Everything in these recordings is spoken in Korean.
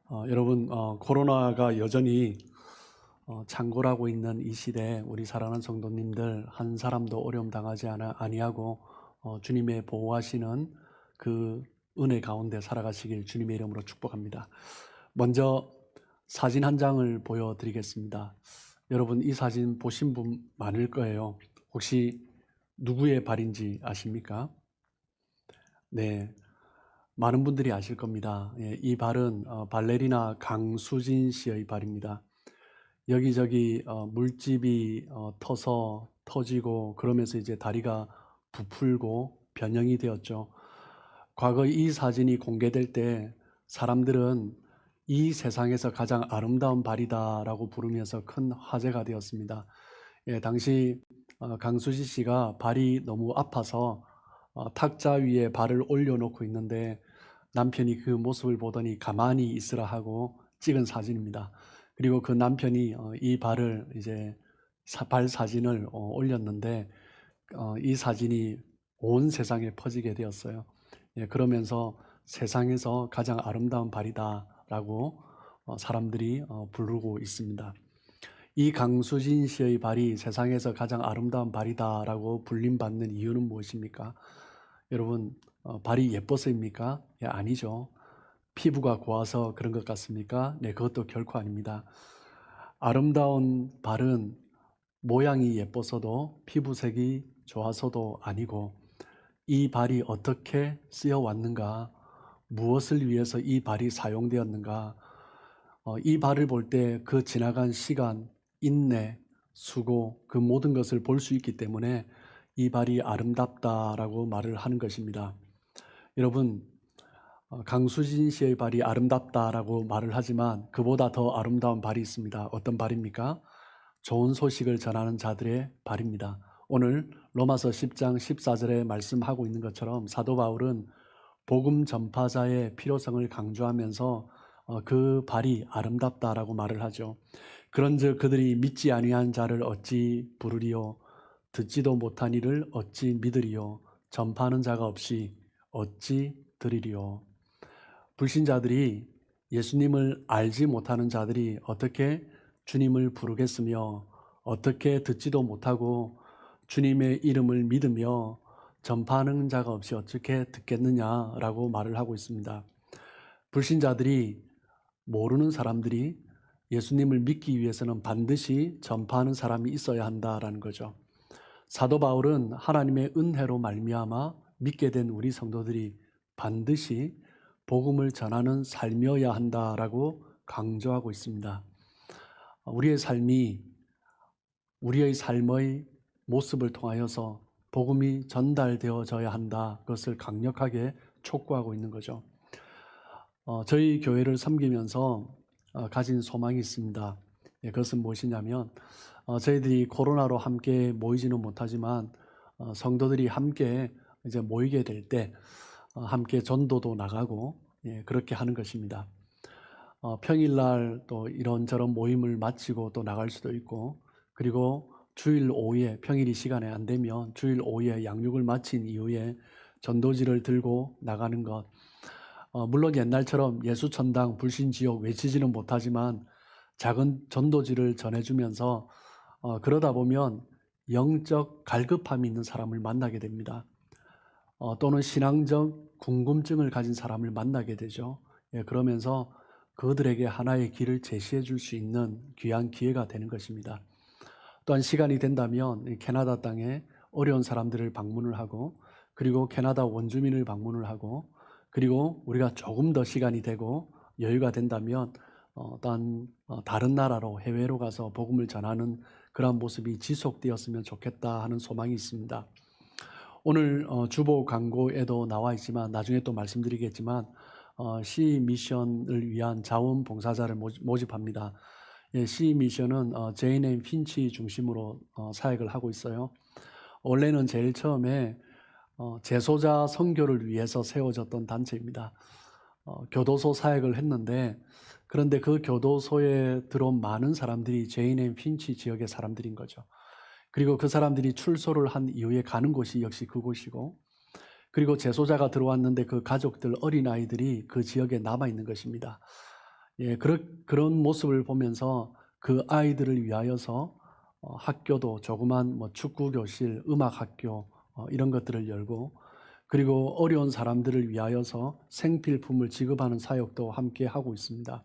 여러분, 코로나가 여전히 창궐하고 있는 이 시대에 우리 사랑하는 성도님들 한 사람도 어려움 당하지 아니하고 주님의 보호하시는 그 은혜 가운데 살아가시길 주님의 이름으로 축복합니다. 먼저 사진 한 장을 보여드리겠습니다. 여러분, 이 사진 보신 분 많을 거예요. 혹시 누구의 발인지 아십니까? 네, 많은 분들이 아실 겁니다. 이 발은 발레리나 강수진 씨의 발입니다. 여기저기 물집이 터서 터지고 그러면서 이제 다리가 부풀고 변형이 되었죠. 과거 이 사진이 공개될 때 사람들은 이 세상에서 가장 아름다운 발이다라고 부르면서 큰 화제가 되었습니다. 당시 강수지 씨가 발이 너무 아파서 탁자 위에 발을 올려놓고 있는데 남편이 그 모습을 보더니 가만히 있으라 하고 찍은 사진입니다. 그리고 그 남편이 이 발을 이제 발 사진을 올렸는데 이 사진이 온 세상에 퍼지게 되었어요. 그러면서 세상에서 가장 아름다운 발이다라고 사람들이 부르고 있습니다. 이 강수진 씨의 발이 세상에서 가장 아름다운 발이다라고 불림받는 이유는 무엇입니까? 여러분, 발이 예뻐서입니까? 아니죠. 피부가 고와서 그런 것 같습니까? 네, 그것도 결코 아닙니다. 아름다운 발은 모양이 예뻐서도 피부색이 좋아서도 아니고 이 발이 어떻게 쓰여왔는가, 무엇을 위해서 이 발이 사용되었는가, 이 발을 볼 때 그 지나간 시간, 인내, 수고, 그 모든 것을 볼 수 있기 때문에 이 발이 아름답다라고 말을 하는 것입니다. 여러분, 강수진 씨의 발이 아름답다라고 말을 하지만 그보다 더 아름다운 발이 있습니다. 어떤 발입니까? 좋은 소식을 전하는 자들의 발입니다. 오늘 로마서 10장 14절에 말씀하고 있는 것처럼 사도 바울은 복음 전파자의 필요성을 강조하면서 그 발이 아름답다라고 말을 하죠. 그런즉 그들이 믿지 아니한 자를 어찌 부르리요, 듣지도 못한 이를 어찌 믿으리요, 전파하는 자가 없이 어찌 들으리요. 불신자들이, 예수님을 알지 못하는 자들이 어떻게 주님을 부르겠으며 어떻게 듣지도 못하고 주님의 이름을 믿으며 전파하는 자가 없이 어떻게 듣겠느냐라고 말을 하고 있습니다. 불신자들이, 모르는 사람들이 예수님을 믿기 위해서는 반드시 전파하는 사람이 있어야 한다라는 거죠. 사도 바울은 하나님의 은혜로 말미암아 믿게 된 우리 성도들이 반드시 복음을 전하는 삶이어야 한다라고 강조하고 있습니다. 우리의 삶이, 우리의 삶의 모습을 통하여서 복음이 전달되어져야 한다. 그것을 강력하게 촉구하고 있는 거죠. 저희 교회를 섬기면서 가진 소망이 있습니다. 그것은 무엇이냐면 저희들이 코로나로 함께 모이지는 못하지만 성도들이 함께 이제 모이게 될 때 함께 전도도 나가고 그렇게 하는 것입니다. 평일날 또 이런저런 모임을 마치고 또 나갈 수도 있고, 그리고 주일 오후에, 평일이 시간에 안 되면 주일 오후에 양육을 마친 이후에 전도지를 들고 나가는 것. 물론 옛날처럼 예수천당 불신지옥 외치지는 못하지만 작은 전도지를 전해주면서 그러다 보면 영적 갈급함이 있는 사람을 만나게 됩니다. 또는 신앙적 궁금증을 가진 사람을 만나게 되죠. 그러면서 그들에게 하나의 길을 제시해 줄 수 있는 귀한 기회가 되는 것입니다. 또한 시간이 된다면 캐나다 땅에 어려운 사람들을 방문을 하고, 그리고 캐나다 원주민을 방문을 하고, 그리고 우리가 조금 더 시간이 되고 여유가 된다면 다른 나라로, 해외로 가서 복음을 전하는 그런 모습이 지속되었으면 좋겠다 하는 소망이 있습니다. 오늘 주보 광고에도 나와 있지만 나중에 또 말씀드리겠지만 C 미션을 위한 자원봉사자를 모집합니다. C 미션은 제인 앤 핀치 중심으로 사역을 하고 있어요. 원래는 제일 처음에 재소자 선교를 위해서 세워졌던 단체입니다. 교도소 사역을 했는데, 그런데 그 교도소에 들어온 많은 사람들이 제인 앤 핀치 지역의 사람들인 거죠. 그리고 그 사람들이 출소를 한 이후에 가는 곳이 역시 그곳이고, 그리고 재소자가 들어왔는데 그 가족들, 어린아이들이 그 지역에 남아있는 것입니다. 그런 모습을 보면서 그 아이들을 위하여서 학교도 조그만 축구 교실, 음악 학교 이런 것들을 열고, 그리고 어려운 사람들을 위하여서 생필품을 지급하는 사역도 함께 하고 있습니다.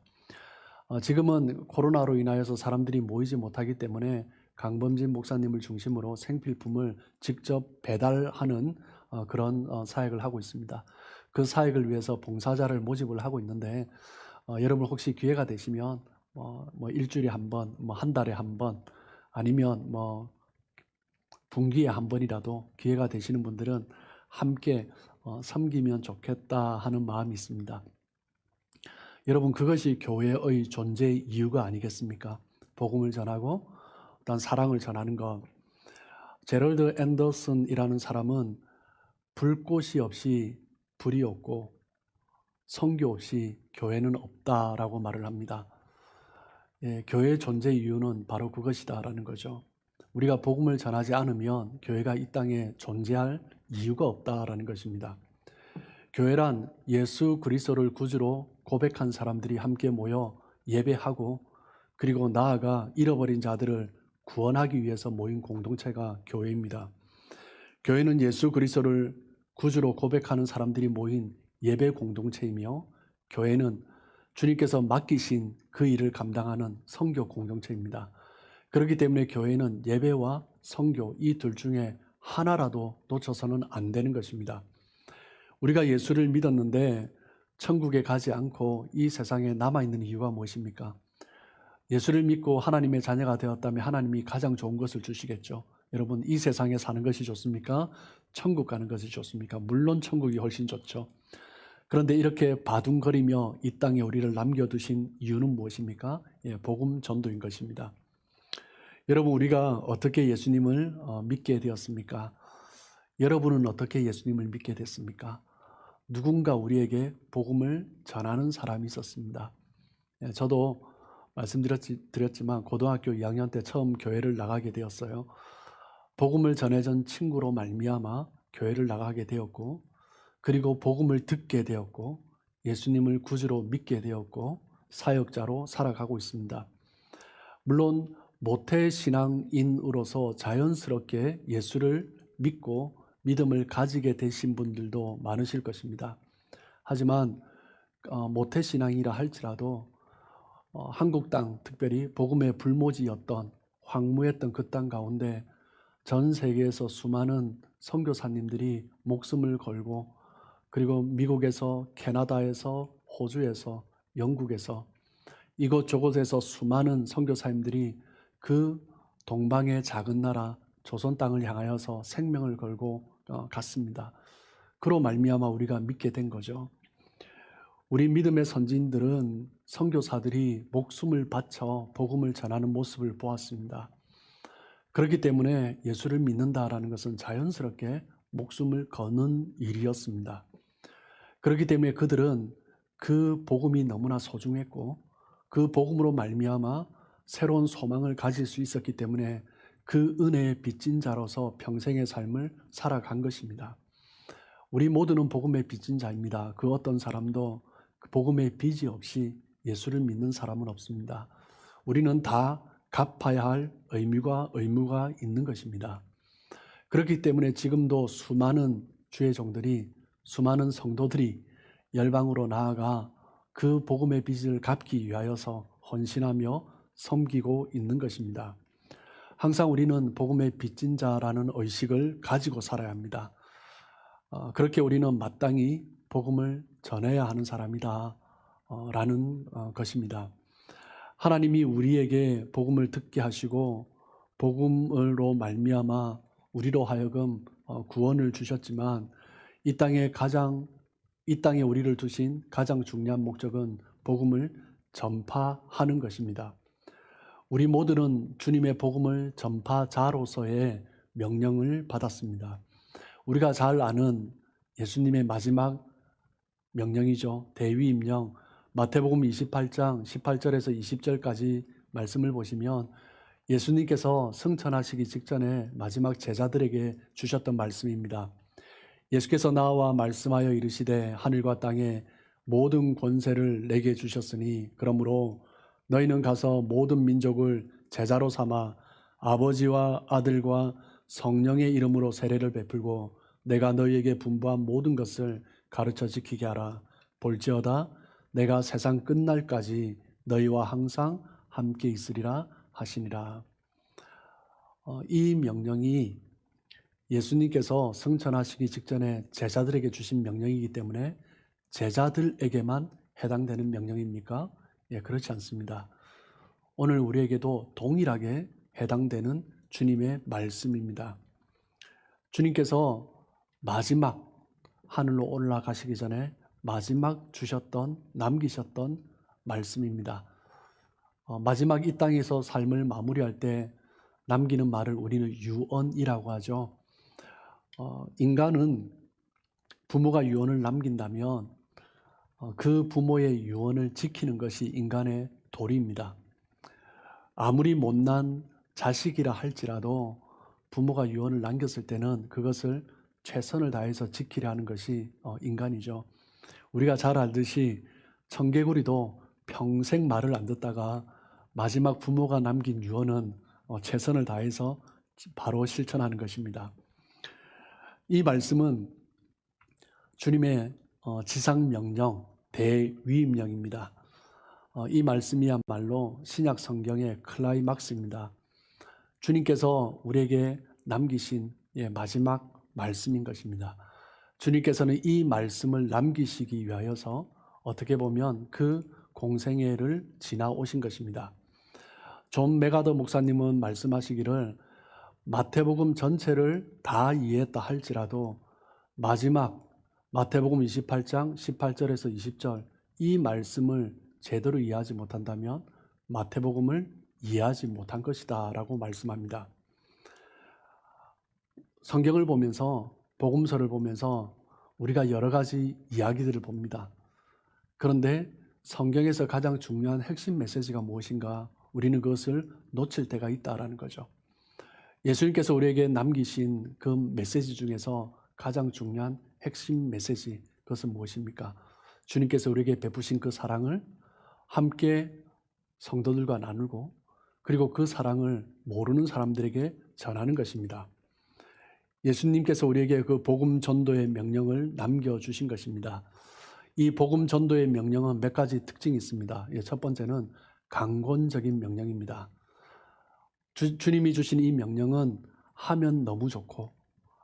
지금은 코로나로 인하여서 사람들이 모이지 못하기 때문에 강범진 목사님을 중심으로 생필품을 직접 배달하는 그런 사역을 하고 있습니다. 그 사역을 위해서 봉사자를 모집을 하고 있는데, 여러분 혹시 기회가 되시면 일주일에 한 번, 한 달에 한 번, 아니면 분기에 한 번이라도 기회가 되시는 분들은 함께 섬기면 좋겠다 하는 마음이 있습니다. 여러분, 그것이 교회의 존재의 이유가 아니겠습니까? 복음을 전하고 또한 사랑을 전하는 것. 제럴드 앤더슨이라는 사람은 불꽃이 없이 불이 없고 선교 없이 교회는 없다라고 말을 합니다. 교회의 존재 이유는 바로 그것이다라는 거죠. 우리가 복음을 전하지 않으면 교회가 이 땅에 존재할 이유가 없다라는 것입니다. 교회란 예수 그리스도를 구주로 고백한 사람들이 함께 모여 예배하고, 그리고 나아가 잃어버린 자들을 구원하기 위해서 모인 공동체가 교회입니다. 교회는 예수 그리스도를 구주로 고백하는 사람들이 모인 예배 공동체이며, 교회는 주님께서 맡기신 그 일을 감당하는 선교 공동체입니다. 그렇기 때문에 교회는 예배와 선교 이 둘 중에 하나라도 놓쳐서는 안 되는 것입니다. 우리가 예수를 믿었는데 천국에 가지 않고 이 세상에 남아있는 이유가 무엇입니까? 예수를 믿고 하나님의 자녀가 되었다면 하나님이 가장 좋은 것을 주시겠죠. 여러분, 이 세상에 사는 것이 좋습니까? 천국 가는 것이 좋습니까? 물론 천국이 훨씬 좋죠. 그런데 이렇게 바둥거리며 이 땅에 우리를 남겨두신 이유는 무엇입니까? 복음 전도인 것입니다. 여러분, 우리가 어떻게 예수님을 믿게 되었습니까? 여러분은 어떻게 예수님을 믿게 됐습니까? 누군가 우리에게 복음을 전하는 사람이 있었습니다. 저도 말씀드렸지만 고등학교 2학년 때 처음 교회를 나가게 되었어요. 복음을 전해준 친구로 말미암아 교회를 나가게 되었고, 그리고 복음을 듣게 되었고, 예수님을 구주로 믿게 되었고, 사역자로 살아가고 있습니다. 물론 모태신앙인으로서 자연스럽게 예수를 믿고 믿음을 가지게 되신 분들도 많으실 것입니다. 하지만 모태신앙이라 할지라도 한국 땅, 특별히 복음의 불모지였던 황무했던 그 땅 가운데 전 세계에서 수많은 선교사님들이 목숨을 걸고, 그리고 미국에서, 캐나다에서, 호주에서, 영국에서 이곳저곳에서 수많은 선교사님들이 그 동방의 작은 나라 조선 땅을 향하여서 생명을 걸고 갔습니다. 그로 말미암아 우리가 믿게 된 거죠. 우리 믿음의 선진들은, 선교사들이 목숨을 바쳐 복음을 전하는 모습을 보았습니다. 그렇기 때문에 예수를 믿는다라는 것은 자연스럽게 목숨을 거는 일이었습니다. 그렇기 때문에 그들은 그 복음이 너무나 소중했고, 그 복음으로 말미암아 새로운 소망을 가질 수 있었기 때문에 그 은혜의 빚진 자로서 평생의 삶을 살아간 것입니다. 우리 모두는 복음의 빚진 자입니다. 그 어떤 사람도 복음의 빚이 없이 예수를 믿는 사람은 없습니다. 우리는 다 갚아야 할 의무가 있는 것입니다. 그렇기 때문에 지금도 수많은 주의 종들이, 수많은 성도들이 열방으로 나아가 그 복음의 빚을 갚기 위하여서 헌신하며 섬기고 있는 것입니다. 항상 우리는 복음의 빚진 자라는 의식을 가지고 살아야 합니다. 그렇게 우리는 마땅히 복음을 전해야 하는 사람이다 라는 것입니다. 하나님이 우리에게 복음을 듣게 하시고 복음으로 말미암아 우리로 하여금 구원을 주셨지만, 이 땅에 우리를 두신 가장 중요한 목적은 복음을 전파하는 것입니다. 우리 모두는 주님의 복음을 전파자로서의 명령을 받았습니다. 우리가 잘 아는 예수님의 마지막 명령이죠. 대위임령, 마태복음 28장 18절에서 20절까지 말씀을 보시면 예수님께서 승천하시기 직전에 마지막 제자들에게 주셨던 말씀입니다. 예수께서 나와 말씀하여 이르시되 하늘과 땅에 모든 권세를 내게 주셨으니 그러므로 너희는 가서 모든 민족을 제자로 삼아 아버지와 아들과 성령의 이름으로 세례를 베풀고 내가 너희에게 분부한 모든 것을 가르쳐 지키게 하라. 볼지어다 내가 세상 끝날까지 너희와 항상 함께 있으리라 하시니라. 이 명령이 예수님께서 승천하시기 직전에 제자들에게 주신 명령이기 때문에 제자들에게만 해당되는 명령입니까? 예, 그렇지 않습니다. 오늘 우리에게도 동일하게 해당되는 주님의 말씀입니다. 주님께서 마지막 하늘로 올라가시기 전에 마지막 남기셨던 말씀입니다. 마지막 이 땅에서 삶을 마무리할 때 남기는 말을 우리는 유언이라고 하죠. 인간은 부모가 유언을 남긴다면 그 부모의 유언을 지키는 것이 인간의 도리입니다. 아무리 못난 자식이라 할지라도 부모가 유언을 남겼을 때는 그것을 최선을 다해서 지키려 하는 것이 인간이죠. 우리가 잘 알듯이 청개구리도 평생 말을 안 듣다가 마지막 부모가 남긴 유언은 최선을 다해서 바로 실천하는 것입니다. 이 말씀은 주님의 지상명령, 대위임령입니다. 이 말씀이야말로 신약 성경의 클라이막스입니다. 주님께서 우리에게 남기신 마지막 말씀인 것입니다. 주님께서는 이 말씀을 남기시기 위하여서 어떻게 보면 그 공생애를 지나오신 것입니다. 존 메가더 목사님은 말씀하시기를 마태복음 전체를 다 이해했다 할지라도 마지막 마태복음 28장 18절에서 20절 이 말씀을 제대로 이해하지 못한다면 마태복음을 이해하지 못한 것이다 라고 말씀합니다. 성경을 보면서 복음서를 보면서 우리가 여러 가지 이야기들을 봅니다. 그런데 성경에서 가장 중요한 핵심 메시지가 무엇인가 우리는 그것을 놓칠 때가 있다라는 거죠. 예수님께서 우리에게 남기신 그 메시지 중에서 가장 중요한 핵심 메시지 그것은 무엇입니까? 주님께서 우리에게 베푸신 그 사랑을 함께 성도들과 나누고 그리고 그 사랑을 모르는 사람들에게 전하는 것입니다. 예수님께서 우리에게 그 복음 전도의 명령을 남겨주신 것입니다. 이 복음 전도의 명령은 몇 가지 특징이 있습니다. 첫 번째는 강권적인 명령입니다. 주님이 주신 이 명령은 하면 너무 좋고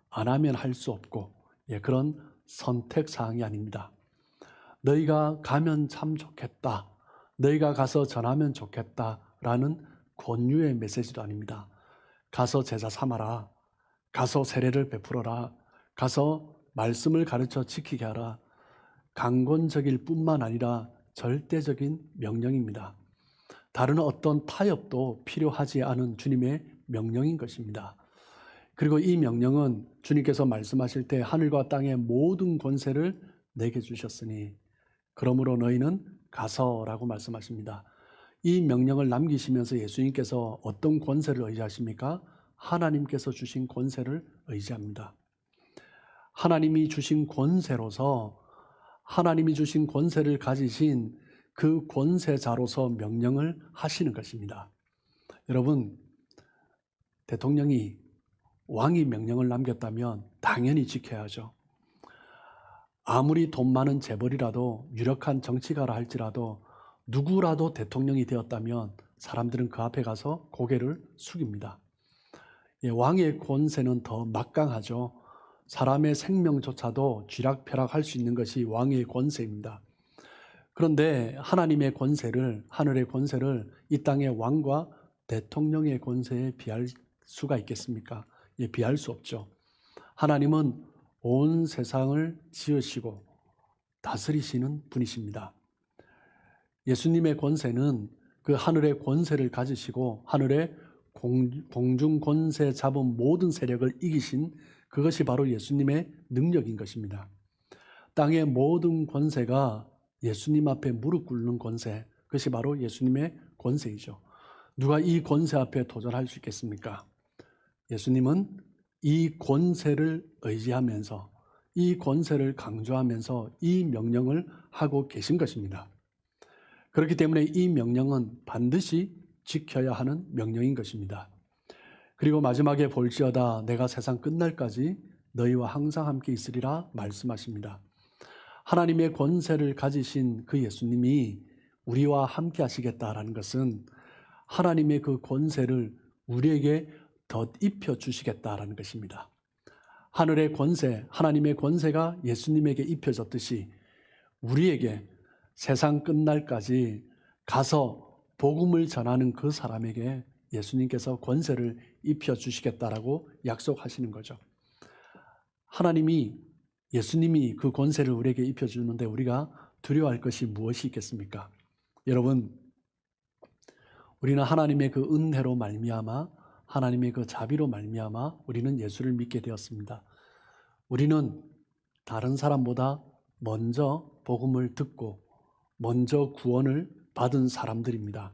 안 하면 할 수 없고 그런 선택사항이 아닙니다. 너희가 가면 참 좋겠다. 너희가 가서 전하면 좋겠다라는 권유의 메시지도 아닙니다. 가서 제자 삼아라. 가서 세례를 베풀어라. 가서 말씀을 가르쳐 지키게 하라. 강권적일 뿐만 아니라 절대적인 명령입니다. 다른 어떤 타협도 필요하지 않은 주님의 명령인 것입니다. 그리고 이 명령은 주님께서 말씀하실 때 하늘과 땅의 모든 권세를 내게 주셨으니 그러므로 너희는 가서라고 말씀하십니다. 이 명령을 남기시면서 예수님께서 어떤 권세를 의지하십니까? 하나님께서 주신 권세를 의지합니다. 하나님이 주신 권세로서 하나님이 주신 권세를 가지신 그 권세자로서 명령을 하시는 것입니다. 여러분, 대통령이 왕이 명령을 남겼다면 당연히 지켜야죠. 아무리 돈 많은 재벌이라도 유력한 정치가라 할지라도 누구라도 대통령이 되었다면 사람들은 그 앞에 가서 고개를 숙입니다. 왕의 권세는 더 막강하죠. 사람의 생명조차도 쥐락펴락할 수 있는 것이 왕의 권세입니다. 그런데 하나님의 권세를, 하늘의 권세를 이 땅의 왕과 대통령의 권세에 비할 수가 있겠습니까? 비할 수 없죠. 하나님은 온 세상을 지으시고 다스리시는 분이십니다. 예수님의 권세는 그 하늘의 권세를 가지시고 하늘의 공중 권세 잡은 모든 세력을 이기신 그것이 바로 예수님의 능력인 것입니다. 땅의 모든 권세가 예수님 앞에 무릎 꿇는 권세, 그것이 바로 예수님의 권세이죠. 누가 이 권세 앞에 도전할 수 있겠습니까? 예수님은 이 권세를 의지하면서 이 권세를 강조하면서 이 명령을 하고 계신 것입니다. 그렇기 때문에 이 명령은 반드시 지켜야 하는 명령인 것입니다. 그리고 마지막에 볼지어다 내가 세상 끝날까지 너희와 항상 함께 있으리라 말씀하십니다. 하나님의 권세를 가지신 그 예수님이 우리와 함께 하시겠다라는 것은 하나님의 그 권세를 우리에게 덧입혀 주시겠다라는 것입니다. 하늘의 권세, 하나님의 권세가 예수님에게 입혀졌듯이 우리에게 세상 끝날까지 가서 복음을 전하는 그 사람에게 예수님께서 권세를 입혀주시겠다라고 약속하시는 거죠. 하나님이, 예수님이 그 권세를 우리에게 입혀주는데 우리가 두려워할 것이 무엇이 있겠습니까? 여러분, 우리는 하나님의 그 은혜로 말미암아, 하나님의 그 자비로 말미암아 우리는 예수를 믿게 되었습니다. 우리는 다른 사람보다 먼저 복음을 듣고 먼저 구원을 받은 사람들입니다.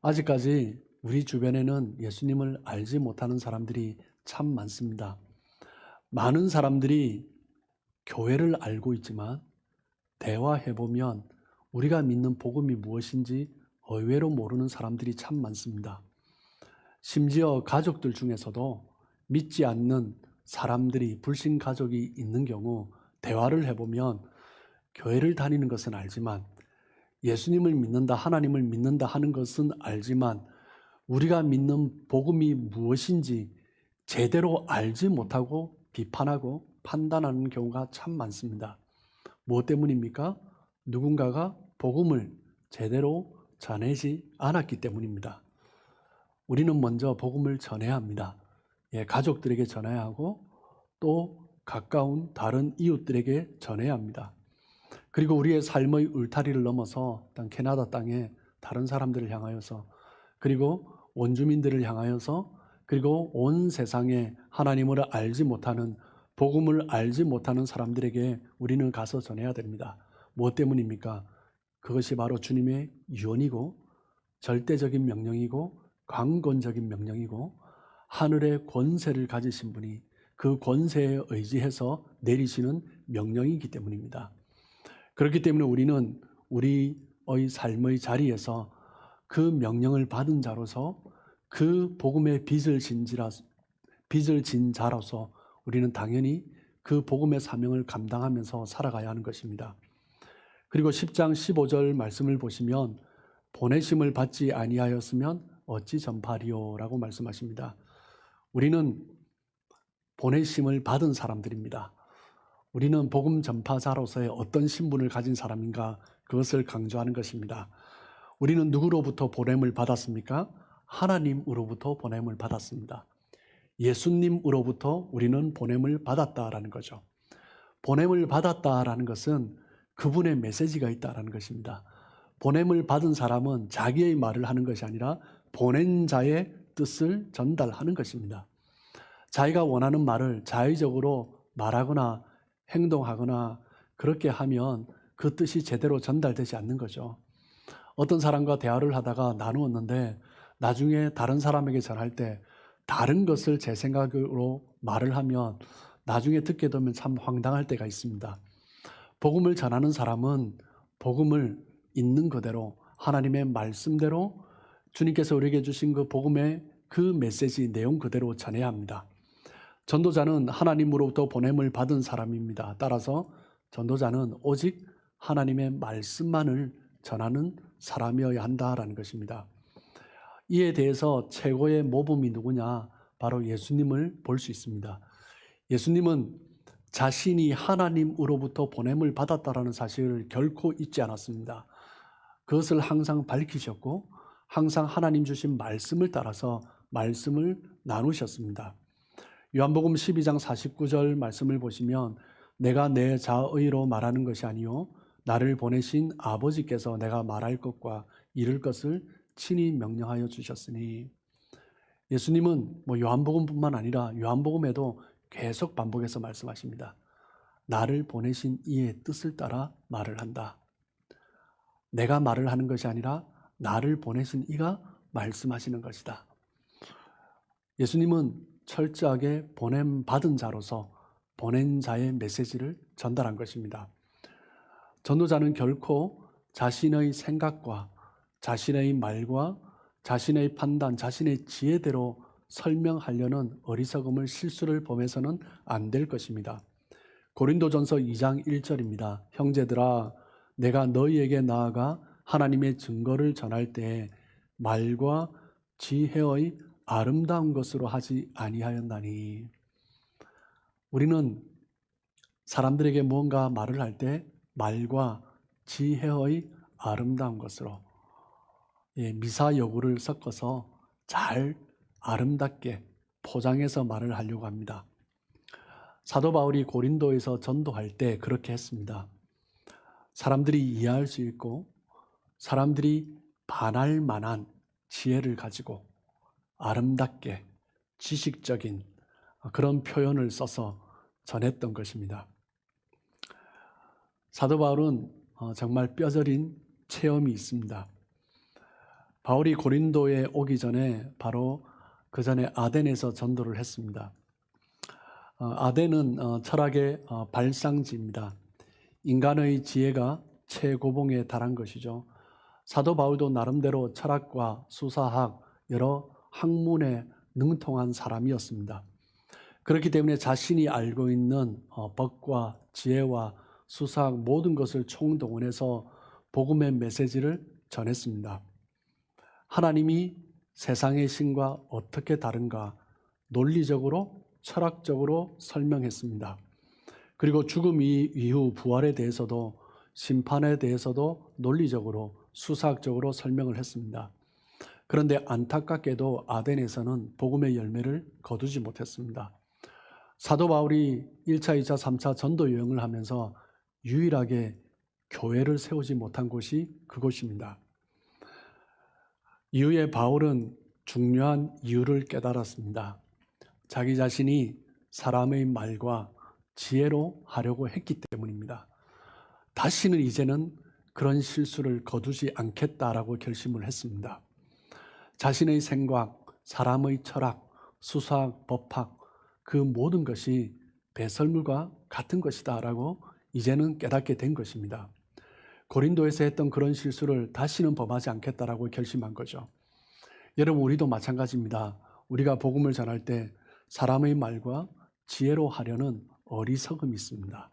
아직까지 우리 주변에는 예수님을 알지 못하는 사람들이 참 많습니다. 많은 사람들이 교회를 알고 있지만 대화해보면 우리가 믿는 복음이 무엇인지 의외로 모르는 사람들이 참 많습니다. 심지어 가족들 중에서도 믿지 않는 사람들이, 불신 가족이 있는 경우 대화를 해보면 교회를 다니는 것은 알지만, 예수님을 믿는다, 하나님을 믿는다 하는 것은 알지만 우리가 믿는 복음이 무엇인지 제대로 알지 못하고 비판하고 판단하는 경우가 참 많습니다. 무엇 때문입니까? 누군가가 복음을 제대로 전하지 않았기 때문입니다. 우리는 먼저 복음을 전해야 합니다. 가족들에게 전해야 하고 또 가까운 다른 이웃들에게 전해야 합니다. 그리고 우리의 삶의 울타리를 넘어서 캐나다 땅에 다른 사람들을 향하여서, 그리고 원주민들을 향하여서, 그리고 온 세상에 하나님을 알지 못하는, 복음을 알지 못하는 사람들에게 우리는 가서 전해야 됩니다. 무엇 때문입니까? 그것이 바로 주님의 유언이고 절대적인 명령이고 강권적인 명령이고 하늘의 권세를 가지신 분이 그 권세에 의지해서 내리시는 명령이기 때문입니다. 그렇기 때문에 우리는 우리의 삶의 자리에서 그 명령을 받은 자로서, 그 복음의 빚을 진 자로서 우리는 당연히 그 복음의 사명을 감당하면서 살아가야 하는 것입니다. 그리고 10장 15절 말씀을 보시면 보내심을 받지 아니하였으면 어찌 전파리요 라고 말씀하십니다. 우리는 보내심을 받은 사람들입니다. 우리는 복음 전파자로서의 어떤 신분을 가진 사람인가, 그것을 강조하는 것입니다. 우리는 누구로부터 보냄을 받았습니까? 하나님으로부터 보냄을 받았습니다. 예수님으로부터 우리는 보냄을 받았다라는 거죠. 보냄을 받았다라는 것은 그분의 메시지가 있다라는 것입니다. 보냄을 받은 사람은 자기의 말을 하는 것이 아니라 보낸 자의 뜻을 전달하는 것입니다. 자기가 원하는 말을 자의적으로 말하거나 행동하거나 그렇게 하면 그 뜻이 제대로 전달되지 않는 거죠. 어떤 사람과 대화를 하다가 나누었는데 나중에 다른 사람에게 전할 때 다른 것을 제 생각으로 말을 하면 나중에 듣게 되면 참 황당할 때가 있습니다. 복음을 전하는 사람은 복음을 있는 그대로, 하나님의 말씀대로, 주님께서 우리에게 주신 그 복음의 그 메시지 내용 그대로 전해야 합니다. 전도자는 하나님으로부터 보냄을 받은 사람입니다. 따라서 전도자는 오직 하나님의 말씀만을 전하는 사람이어야 한다라는 것입니다. 이에 대해서 최고의 모범이 누구냐? 바로 예수님을 볼 수 있습니다. 예수님은 자신이 하나님으로부터 보냄을 받았다라는 사실을 결코 잊지 않았습니다. 그것을 항상 밝히셨고 항상 하나님 주신 말씀을 따라서 말씀을 나누셨습니다. 요한복음 12장 49절 말씀을 보시면 내가 내 자의로 말하는 것이 아니요 나를 보내신 아버지께서 내가 말할 것과 이룰 것을 친히 명령하여 주셨으니, 예수님은 요한복음뿐만 아니라 요한복음에도 계속 반복해서 말씀하십니다. 나를 보내신 이의 뜻을 따라 말을 한다. 내가 말을 하는 것이 아니라 나를 보내신 이가 말씀하시는 것이다. 예수님은 철저하게 보냄 받은 자로서 보낸 자의 메시지를 전달한 것입니다. 전도자는 결코 자신의 생각과 자신의 말과 자신의 판단, 자신의 지혜대로 설명하려는 어리석음을 실수를 범해서는 안 될 것입니다. 고린도전서 2장 1절입니다. 형제들아, 내가 너희에게 나아가 하나님의 증거를 전할 때 말과 지혜의 아름다운 것으로 하지 아니하였나니. 우리는 사람들에게 무언가 말을 할 때 말과 지혜의 아름다운 것으로 미사여구를 섞어서 잘 아름답게 포장해서 말을 하려고 합니다. 사도 바울이 고린도에서 전도할 때 그렇게 했습니다. 사람들이 이해할 수 있고 사람들이 반할 만한 지혜를 가지고 아름답게 지식적인 그런 표현을 써서 전했던 것입니다. 사도 바울은 정말 뼈저린 체험이 있습니다. 바울이 고린도에 오기 전에 바로 그 전에 아덴에서 전도를 했습니다. 아덴은 철학의 발상지입니다. 인간의 지혜가 최고봉에 달한 것이죠. 사도 바울도 나름대로 철학과 수사학, 여러 학문에 능통한 사람이었습니다. 그렇기 때문에 자신이 알고 있는 법과 지혜와 수사학 모든 것을 총동원해서 복음의 메시지를 전했습니다. 하나님이 세상의 신과 어떻게 다른가 논리적으로 철학적으로 설명했습니다. 그리고 죽음 이후 부활에 대해서도 심판에 대해서도 논리적으로 수사학적으로 설명을 했습니다. 그런데 안타깝게도 아덴에서는 복음의 열매를 거두지 못했습니다. 사도 바울이 1차, 2차, 3차 전도 여행을 하면서 유일하게 교회를 세우지 못한 곳이 그곳입니다. 이후에 바울은 중요한 이유를 깨달았습니다. 자기 자신이 사람의 말과 지혜로 하려고 했기 때문입니다. 다시는 이제는 그런 실수를 거두지 않겠다라고 결심을 했습니다. 자신의 생각, 사람의 철학, 수사학, 법학 그 모든 것이 배설물과 같은 것이다라고 이제는 깨닫게 된 것입니다. 고린도에서 했던 그런 실수를 다시는 범하지 않겠다라고 결심한 거죠. 여러분, 우리도 마찬가지입니다. 우리가 복음을 전할 때 사람의 말과 지혜로 하려는 어리석음이 있습니다.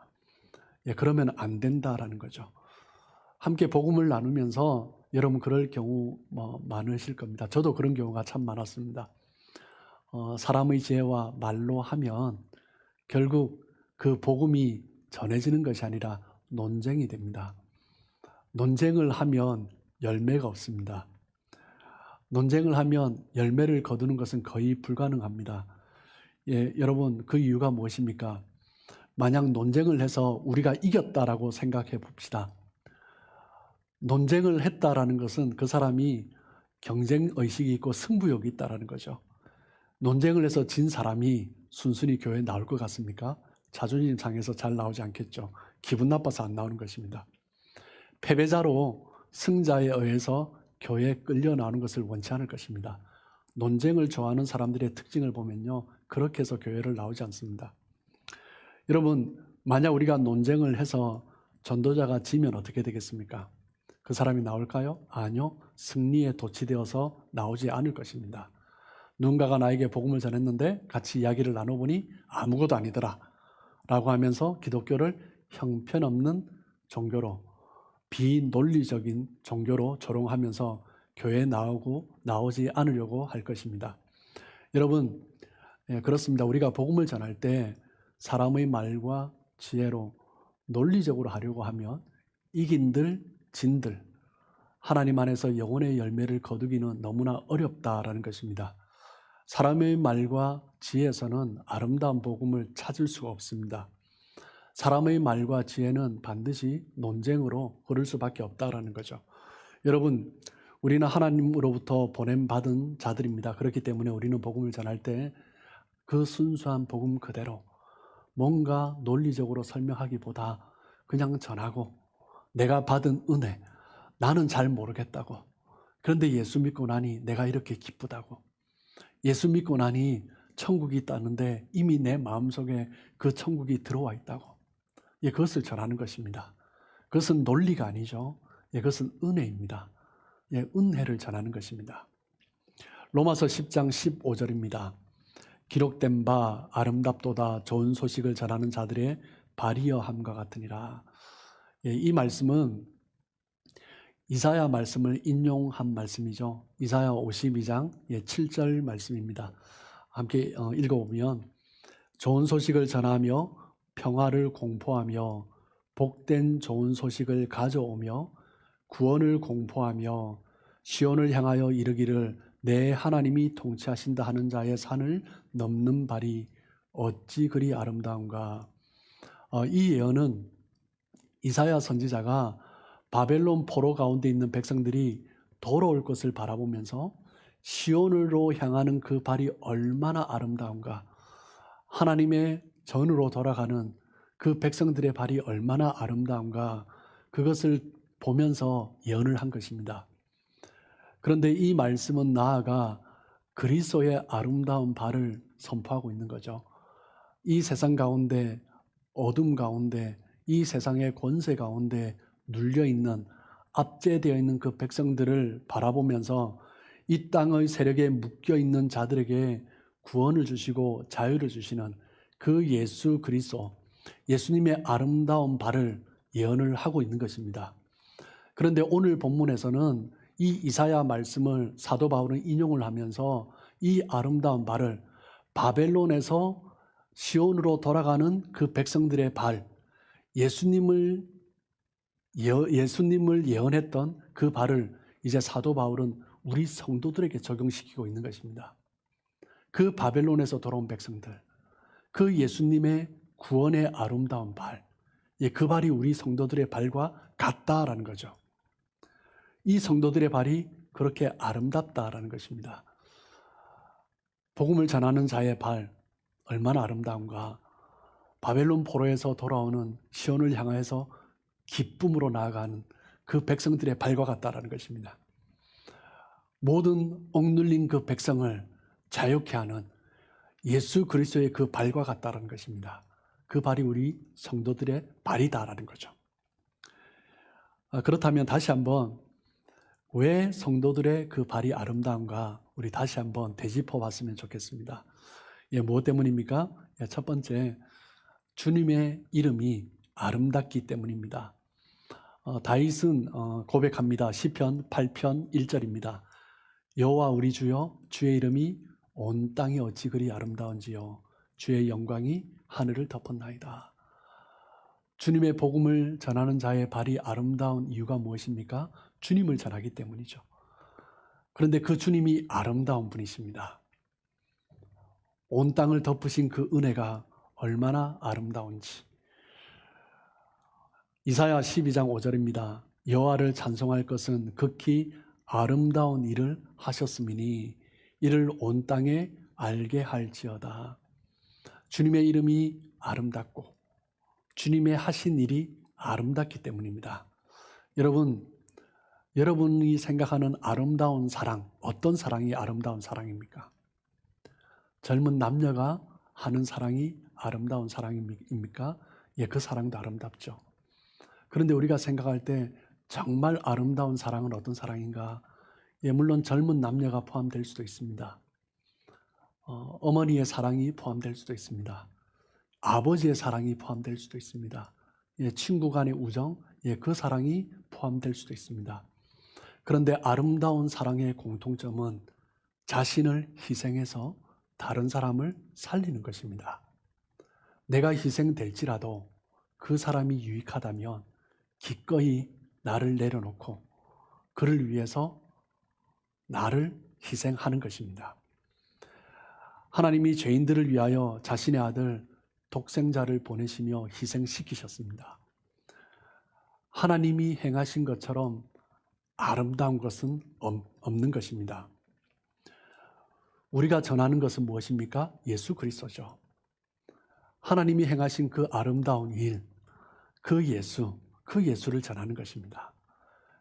그러면 안 된다라는 거죠. 함께 복음을 나누면서 여러분 그럴 경우 많으실 겁니다. 저도 그런 경우가 참 많았습니다. 사람의 지혜와 말로 하면 결국 그 복음이 전해지는 것이 아니라 논쟁이 됩니다. 논쟁을 하면 열매가 없습니다. 논쟁을 하면 열매를 거두는 것은 거의 불가능합니다. 여러분 그 이유가 무엇입니까? 만약 논쟁을 해서 우리가 이겼다라고 생각해 봅시다. 논쟁을 했다라는 것은 그 사람이 경쟁의식이 있고 승부욕이 있다라는 거죠. 논쟁을 해서 진 사람이 순순히 교회에 나올 것 같습니까? 자존심 상해서 잘 나오지 않겠죠. 기분 나빠서 안 나오는 것입니다. 패배자로 승자에 의해서 교회에 끌려 나오는 것을 원치 않을 것입니다. 논쟁을 좋아하는 사람들의 특징을 보면요, 그렇게 해서 교회를 나오지 않습니다. 여러분, 만약 우리가 논쟁을 해서 전도자가 지면 어떻게 되겠습니까? 그 사람이 나올까요? 아니요. 승리에 도취되어서 나오지 않을 것입니다. 누군가가 나에게 복음을 전했는데 같이 이야기를 나눠보니 아무것도 아니더라 라고 하면서 기독교를 형편없는 종교로, 비논리적인 종교로 조롱하면서 교회에 나오지 않으려고 할 것입니다. 여러분, 그렇습니다. 우리가 복음을 전할 때 사람의 말과 지혜로 논리적으로 하려고 하면 이긴들 진들 하나님 안에서 영혼의 열매를 거두기는 너무나 어렵다라는 것입니다. 사람의 말과 지혜에서는 아름다운 복음을 찾을 수가 없습니다. 사람의 말과 지혜는 반드시 논쟁으로 흐를 수밖에 없다라는 거죠. 여러분, 우리는 하나님으로부터 보냄받은 자들입니다. 그렇기 때문에 우리는 복음을 전할 때 그 순수한 복음 그대로 뭔가 논리적으로 설명하기보다 그냥 전하고, 내가 받은 은혜, 나는 잘 모르겠다고, 그런데 예수 믿고 나니 내가 이렇게 기쁘다고, 예수 믿고 나니 천국이 있다는데 이미 내 마음속에 그 천국이 들어와 있다고. 예, 그것을 전하는 것입니다. 그것은 논리가 아니죠. 예, 그것은 은혜입니다. 예, 은혜를 전하는 것입니다. 로마서 10장 15절입니다. 기록된 바 아름답도다 좋은 소식을 전하는 자들의 발이여함과 같으니라. 예, 이 말씀은 이사야 말씀을 인용한 말씀이죠. 이사야 52장 7절 말씀입니다. 함께 읽어보면 좋은 소식을 전하며 평화를 공포하며 복된 좋은 소식을 가져오며 구원을 공포하며 시온을 향하여 이르기를 내 하나님이 통치하신다 하는 자의 산을 넘는 발이 어찌 그리 아름다운가. 이 예언은 이사야 선지자가 바벨론 포로 가운데 있는 백성들이 돌아올 것을 바라보면서 시온으로 향하는 그 발이 얼마나 아름다운가, 하나님의 전으로 돌아가는 그 백성들의 발이 얼마나 아름다운가, 그것을 보면서 예언을 한 것입니다. 그런데 이 말씀은 나아가 그리스도의 아름다운 발을 선포하고 있는 거죠. 이 세상 가운데, 어둠 가운데, 이 세상의 권세 가운데 눌려있는, 압제되어 있는 그 백성들을 바라보면서 이 땅의 세력에 묶여있는 자들에게 구원을 주시고 자유를 주시는 그 예수 그리스도, 예수님의 아름다운 발을 예언을 하고 있는 것입니다. 그런데 오늘 본문에서는 이 이사야 말씀을 사도 바울은 인용을 하면서 이 아름다운 발을 바벨론에서 시온으로 돌아가는 그 백성들의 발, 예수님을 예언했던 그 발을 이제 사도 바울은 우리 성도들에게 적용시키고 있는 것입니다. 그 바벨론에서 돌아온 백성들, 그 예수님의 구원의 아름다운 발, 그 발이 우리 성도들의 발과 같다라는 거죠. 이 성도들의 발이 그렇게 아름답다라는 것입니다. 복음을 전하는 자의 발, 얼마나 아름다운가. 바벨론 포로에서 돌아오는 시온을 향해서 기쁨으로 나아가는 그 백성들의 발과 같다라는 것입니다. 모든 억눌린 그 백성을 자유케 하는 예수 그리스도의 그 발과 같다라는 것입니다. 그 발이 우리 성도들의 발이다라는 거죠. 그렇다면 다시 한번 왜 성도들의 그 발이 아름다운가 우리 다시 한번 되짚어 봤으면 좋겠습니다. 무엇 때문입니까? 첫 번째, 주님의 이름이 아름답기 때문입니다. 다윗은 고백합니다. 시편 8편 1절입니다. 여호와 우리 주여, 주의 이름이 온 땅이 어찌 그리 아름다운지요, 주의 영광이 하늘을 덮었나이다. 주님의 복음을 전하는 자의 발이 아름다운 이유가 무엇입니까? 주님을 전하기 때문이죠. 그런데 그 주님이 아름다운 분이십니다. 온 땅을 덮으신 그 은혜가 얼마나 아름다운지. 이사야 12장 5절입니다. 여호와를 찬송할 것은 극히 아름다운 일을 하셨음이니 이를 온 땅에 알게 할지어다. 주님의 이름이 아름답고 주님의 하신 일이 아름답기 때문입니다. 여러분이 생각하는 아름다운 사랑, 어떤 사랑이 아름다운 사랑입니까? 젊은 남녀가 하는 사랑이 아름다운 사랑입니까? 그 사랑도 아름답죠. 그런데 우리가 생각할 때 정말 아름다운 사랑은 어떤 사랑인가? 물론 젊은 남녀가 포함될 수도 있습니다. 어머니의 사랑이 포함될 수도 있습니다. 아버지의 사랑이 포함될 수도 있습니다. 친구 간의 우정, 그 사랑이 포함될 수도 있습니다. 그런데 아름다운 사랑의 공통점은 자신을 희생해서 다른 사람을 살리는 것입니다. 내가 희생될지라도 그 사람이 유익하다면 기꺼이 나를 내려놓고 그를 위해서 나를 희생하는 것입니다. 하나님이 죄인들을 위하여 자신의 아들 독생자를 보내시며 희생시키셨습니다. 하나님이 행하신 것처럼 아름다운 것은 없는 것입니다. 우리가 전하는 것은 무엇입니까? 예수 그리스도죠. 하나님이 행하신 그 아름다운 일, 그 예수를 전하는 것입니다.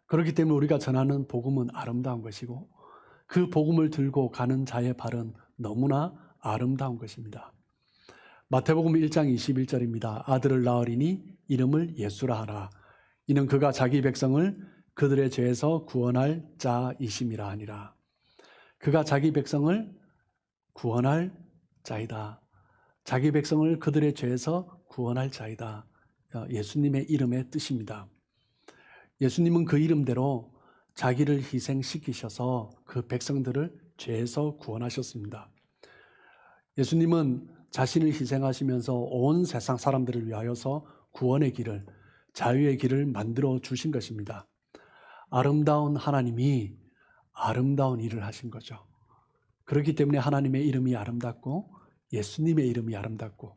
그렇기 때문에 우리가 전하는 복음은 아름다운 것이고 그 복음을 들고 가는 자의 발은 너무나 아름다운 것입니다. 마태복음 1장 21절입니다. 아들을 낳으리니 이름을 예수라 하라. 이는 그가 자기 백성을 그들의 죄에서 구원할 자이심이라 하니라. 그가 자기 백성을 구원할 자이다. 자기 백성을 그들의 죄에서 구원할 자이다. 예수님의 이름의 뜻입니다. 예수님은 그 이름대로 자기를 희생시키셔서 그 백성들을 죄에서 구원하셨습니다. 예수님은 자신을 희생하시면서 온 세상 사람들을 위하여서 구원의 길을, 자유의 길을 만들어 주신 것입니다. 아름다운 하나님이 아름다운 일을 하신 거죠. 그렇기 때문에 하나님의 이름이 아름답고 예수님의 이름이 아름답고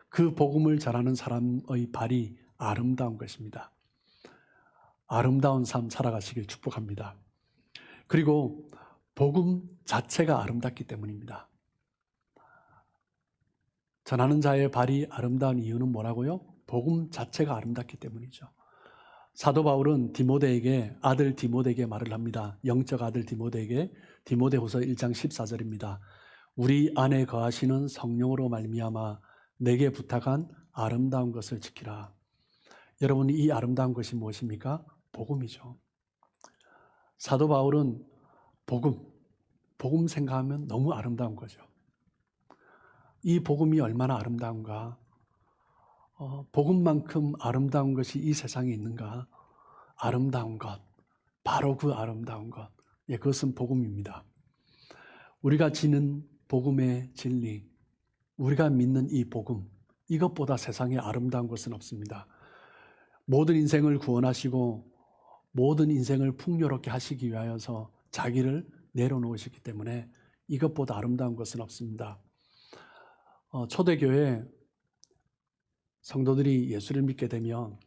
그 복음을 전하는 사람의 발이 아름다운 것입니다. 아름다운 삶 살아가시길 축복합니다. 그리고 복음 자체가 아름답기 때문입니다. 전하는 자의 발이 아름다운 이유는 뭐라고요? 복음 자체가 아름답기 때문이죠. 사도 바울은 디모데에게, 아들 디모데에게 말을 합니다. 영적 아들 디모데에게, 디모데후서 1장 14절입니다. 우리 안에 거하시는 성령으로 말미암아 내게 부탁한 아름다운 것을 지키라. 여러분, 이 아름다운 것이 무엇입니까? 복음이죠. 사도 바울은 복음 생각하면 너무 아름다운 거죠. 이 복음이 얼마나 아름다운가? 복음만큼 아름다운 것이 이 세상에 있는가? 아름다운 것, 바로 그 아름다운 것, 그것은 복음입니다. 우리가 지는 복음의 진리, 우리가 믿는 이 복음, 이것보다 세상에 아름다운 것은 없습니다. 모든 인생을 구원하시고 모든 인생을 풍요롭게 하시기 위하여서 자기를 내려놓으시기 때문에 이것보다 아름다운 것은 없습니다. 초대교회 성도들이 예수를 믿게 되면,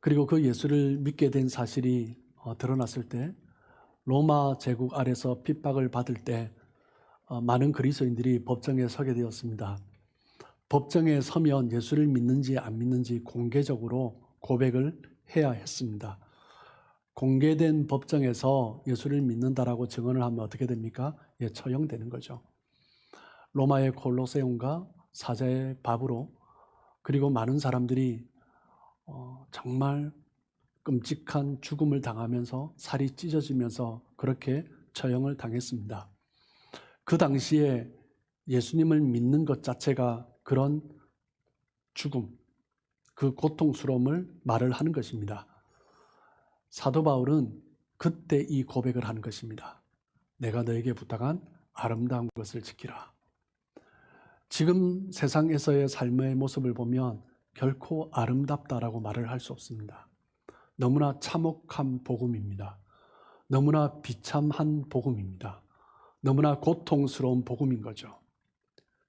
그리고 그 예수를 믿게 된 사실이 드러났을 때, 로마 제국 아래서 핍박을 받을 때 많은 그리스도인들이 법정에 서게 되었습니다. 법정에 서면 예수를 믿는지 안 믿는지 공개적으로 고백을 해야 했습니다. 공개된 법정에서 예수를 믿는다라고 증언을 하면 어떻게 됩니까? 처형되는 거죠. 로마의 콜로세움과 사자의 밥으로, 그리고 많은 사람들이 정말 끔찍한 죽음을 당하면서 살이 찢어지면서 그렇게 처형을 당했습니다. 그 당시에 예수님을 믿는 것 자체가 그런 죽음, 그 고통스러움을 말을 하는 것입니다. 사도 바울은 그때 이 고백을 하는 것입니다. 내가 너에게 부탁한 아름다운 것을 지키라. 지금 세상에서의 삶의 모습을 보면 결코 아름답다라고 말을 할 수 없습니다. 너무나 참혹한 복음입니다. 너무나 비참한 복음입니다. 너무나 고통스러운 복음인 거죠.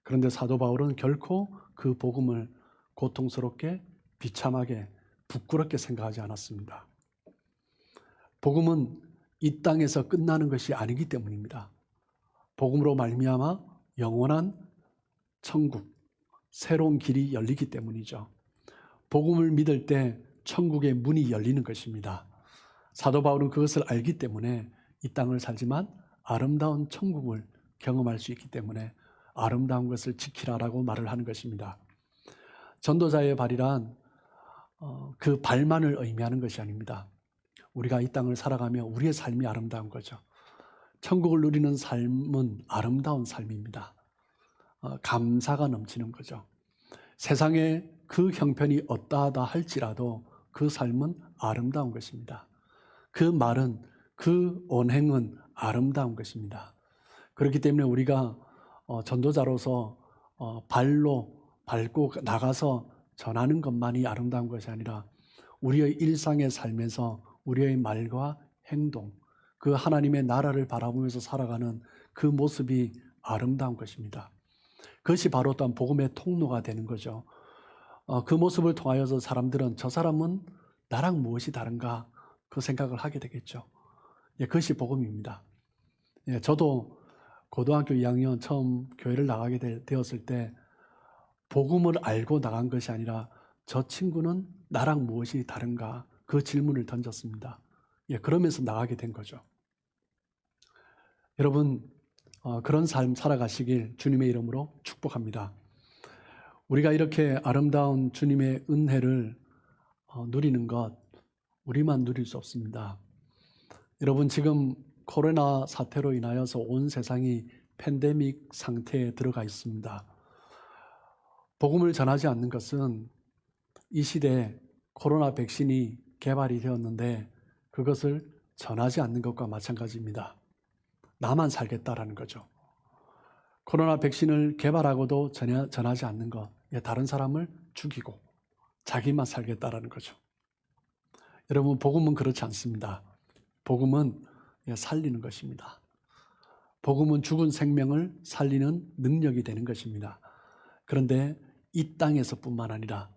그런데 사도 바울은 결코 그 복음을 고통스럽게, 비참하게, 부끄럽게 생각하지 않았습니다. 복음은 이 땅에서 끝나는 것이 아니기 때문입니다. 복음으로 말미암아 영원한 천국, 새로운 길이 열리기 때문이죠. 복음을 믿을 때 천국의 문이 열리는 것입니다. 사도 바울은 그것을 알기 때문에 이 땅을 살지만 아름다운 천국을 경험할 수 있기 때문에 아름다운 것을 지키라라고 말을 하는 것입니다. 전도자의 발이란 그 발만을 의미하는 것이 아닙니다. 우리가 이 땅을 살아가며 우리의 삶이 아름다운 거죠. 천국을 누리는 삶은 아름다운 삶입니다. 감사가 넘치는 거죠. 세상에 그 형편이 어떠하다 할지라도 그 삶은 아름다운 것입니다. 그 말은, 그 언행은 아름다운 것입니다. 그렇기 때문에 우리가 전도자로서 발로 밟고 나가서 전하는 것만이 아름다운 것이 아니라 우리의 일상의 삶에서 우리의 말과 행동, 그 하나님의 나라를 바라보면서 살아가는 그 모습이 아름다운 것입니다. 그것이 바로 또한 복음의 통로가 되는 거죠. 그 모습을 통하여서 사람들은 저 사람은 나랑 무엇이 다른가 그 생각을 하게 되겠죠. 그것이 복음입니다. 저도 고등학교 2학년 처음 교회를 나가게 되었을 때 복음을 알고 나간 것이 아니라 저 친구는 나랑 무엇이 다른가 그 질문을 던졌습니다. 그러면서 나가게 된 거죠. 여러분, 그런 삶 살아가시길 주님의 이름으로 축복합니다. 우리가 이렇게 아름다운 주님의 은혜를 누리는 것, 우리만 누릴 수 없습니다. 여러분, 지금 코로나 사태로 인하여서 온 세상이 팬데믹 상태에 들어가 있습니다. 복음을 전하지 않는 것은 이 시대에 코로나 백신이 개발이 되었는데 그것을 전하지 않는 것과 마찬가지입니다. 나만 살겠다라는 거죠. 코로나 백신을 개발하고도 전하지 않는 것, 다른 사람을 죽이고 자기만 살겠다라는 거죠. 여러분, 복음은 그렇지 않습니다. 복음은 살리는 것입니다. 복음은 죽은 생명을 살리는 능력이 되는 것입니다. 그런데 이 땅에서뿐만 아니라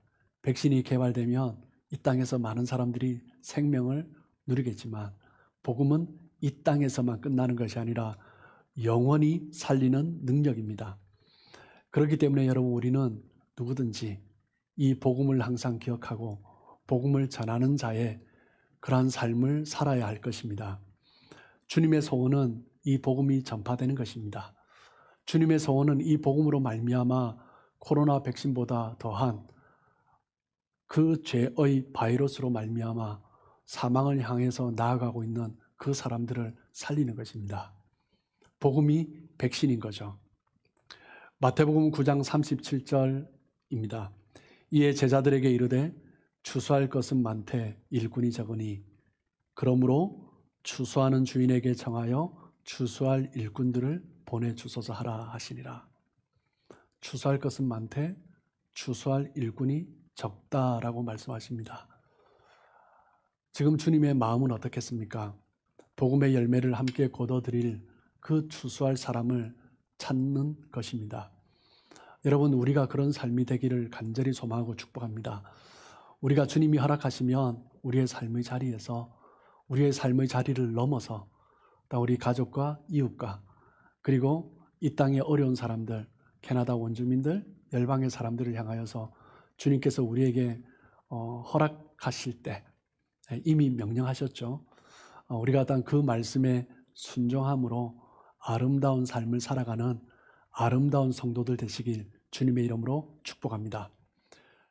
백신이 개발되면 이 땅에서 많은 사람들이 생명을 누리겠지만 복음은 이 땅에서만 끝나는 것이 아니라 영원히 살리는 능력입니다. 그렇기 때문에 여러분, 우리는 누구든지 이 복음을 항상 기억하고 복음을 전하는 자의 그러한 삶을 살아야 할 것입니다. 주님의 소원은 이 복음이 전파되는 것입니다. 주님의 소원은 이 복음으로 말미암아 코로나 백신보다 더한 그 죄의 바이러스로 말미암아 사망을 향해서 나아가고 있는 그 사람들을 살리는 것입니다. 복음이 백신인 거죠. 마태복음 9장 37절입니다. 이에 제자들에게 이르되 추수할 것은 많되 일꾼이 적으니 그러므로 추수하는 주인에게 정하여 추수할 일꾼들을 보내주소서 하라 하시니라. 추수할 것은 많되 추수할 일꾼이 적다라고 말씀하십니다. 지금 주님의 마음은 어떻겠습니까? 복음의 열매를 함께 거둬들일 그 추수할 사람을 찾는 것입니다. 여러분, 우리가 그런 삶이 되기를 간절히 소망하고 축복합니다. 우리가 주님이 허락하시면 우리의 삶의 자리에서 우리의 삶의 자리를 넘어서 우리 가족과 이웃과 그리고 이 땅의 어려운 사람들, 캐나다 원주민들, 열방의 사람들을 향하여서 주님께서 우리에게 허락하실 때 이미 명령하셨죠. 우리가 그 말씀에 순종함으로 아름다운 삶을 살아가는 아름다운 성도들 되시길 주님의 이름으로 축복합니다.